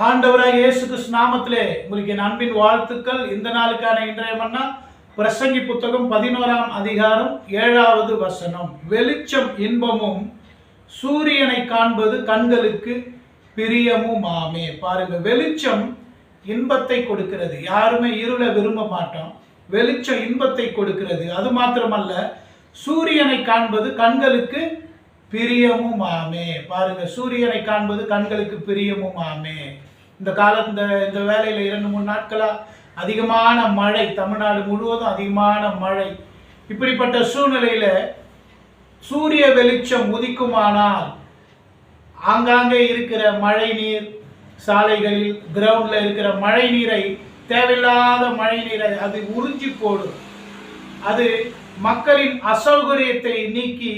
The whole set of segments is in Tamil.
ஆண்டவராக இயேசு கிறிஸ்து நாமத்திலே உங்களுக்கு என் அன்பின் வாழ்த்துக்கள். இந்த நாளுக்கான இன்றைய மன்னா பிரசங்கி புத்தகம் 11ஆம் அதிகாரம் 7வது வசனம். வெளிச்சம் இன்பமும் சூரியனை காண்பது கண்களுக்கு பிரியமுமாமே. பாருங்க, வெளிச்சம் இன்பத்தை கொடுக்கிறது. யாருமே இருளை விரும்ப மாட்டோம். வெளிச்சம் இன்பத்தை கொடுக்கிறது. அது மாத்திரமல்ல, சூரியனை காண்பது கண்களுக்கு பிரியமுமாமே. பாருங்க, சூரியனை காண்பது கண்களுக்கு பிரியமுமாமே. இந்த வேலையில 2-3 நாட்களா அதிகமான மழை, தமிழ்நாடு முழுவதும் அதிகமான மழை. இப்படிப்பட்ட சூழ்நிலையில சூரிய வெளிச்சம் உதிக்குமானால் ஆங்காங்கே இருக்கிற மழை நீர், சாலைகளில் கிரவுண்ட்ல இருக்கிற மழை நீரை, தேவையில்லாத மழை நீரை அது உறிஞ்சி போடும். அது மக்களின் அசௌகரியத்தை நீக்கி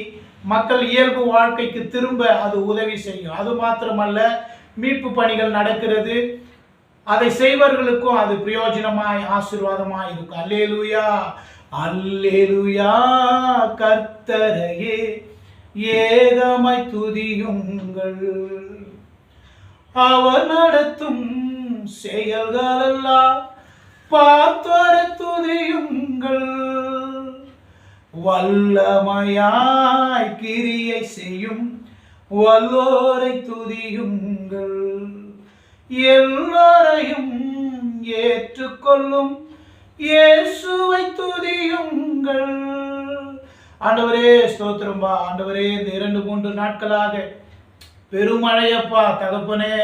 மக்கள் இயல்பு வாழ்க்கைக்கு திரும்ப அது உதவி செய்யும். அது மாத்திரமல்ல, மீட்பு பணிகள் நடக்கிறது. அதை செய்வர்களுக்கும் அது பிரயோஜனமாய் ஆசீர்வாதமாய் இருக்கும். அல்லேலூயா, அல்லேலூயா. கர்த்தரையே ஏகமாய் துதியுங்கள், அவர் நடத்தும் செயல்களெல்லாம் பார்த்தவரை துதியுங்கள், வல்லமையாய் கிரியை செய்யும் வல்லோரை துதியுங்கள், எல்லோரையும் ஏற்றுக்கொள்ளும் இயேசுவை துதியுங்கள். ஆண்டவரே ஸ்தோத்திரம்பா. ஆண்டவரே, இந்த 2-3 நாட்களாக பெருமழையப்பா தகப்பனே,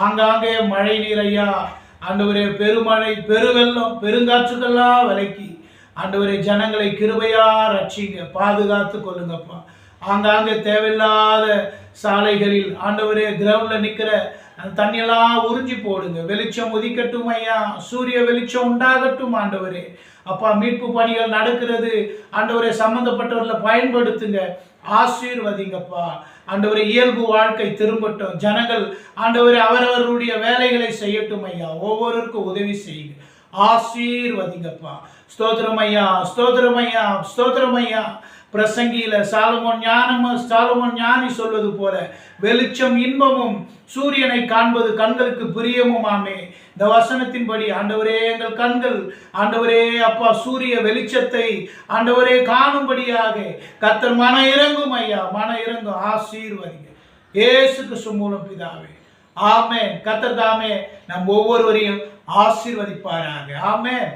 ஆங்காங்கே மழை நீரையா ஆண்டவரே, பெருமழை, பெருவெள்ளம், பெருங்காற்றுக்கெல்லாம் விலக்கி ஆண்டவரே ஜனங்களை கிருபையா ரட்சிங்க, பாதுகாத்து கொள்ளுங்கப்பா. ஆங்காங்கே தேவையில்லாத சாலைகளில் ஆண்டவரே கிரவுண்ட்ல நிற்கிற அந்த தண்ணியெல்லாம் உறிஞ்சி போடுங்க. வெளிச்சம் உதிக்கட்டும் ஐயா, சூரிய வெளிச்சம் உண்டாகட்டும் ஆண்டவரே. அப்பா, மீட்பு பணிகள் நடக்கிறது ஆண்டவரே, சம்பந்தப்பட்டவர்களை பயன்படுத்துங்க, ஆசீர்வதிங்கப்பா. ஆண்டவரே, இயல்பு வாழ்க்கை திரும்பட்டும். ஜனங்கள் ஆண்டவரே அவரவர்களுடைய வேலைகளை செய்யட்டும் ஐயா. ஒவ்வொருவருக்கும் உதவி செய்யுங்க, ஆசீர்வதிங்கப்பா. ஸ்தோத்திரம் ஐயா, ஸ்தோத்திரம் ஐயா, ஸ்தோத்திரம் ஐயா. பிரசங்கியில சாலமோன் ஞானி சொல்வது போல, வெளிச்சம் இன்பமும் சூரியனை காண்பது கண்களுக்கு பிரியமுமாமே. இந்த வசனத்தின்படி ஆண்டவரே, எங்கள் கண்கள் ஆண்டவரே அப்பா சூரிய வெளிச்சத்தை ஆண்டவரே காணும்படியாக கர்த்தர் மன இறங்கும் ஐயா, மன இறங்கும். ஆசீர்வதிங்க இயேசு கிறிஸ்து மூலம் பிதாவே, ஆமென். கர்த்தர் தாமே நம் ஒவ்வொருவரையும் ஆசீர்வதிப்பாராக. ஆமென்.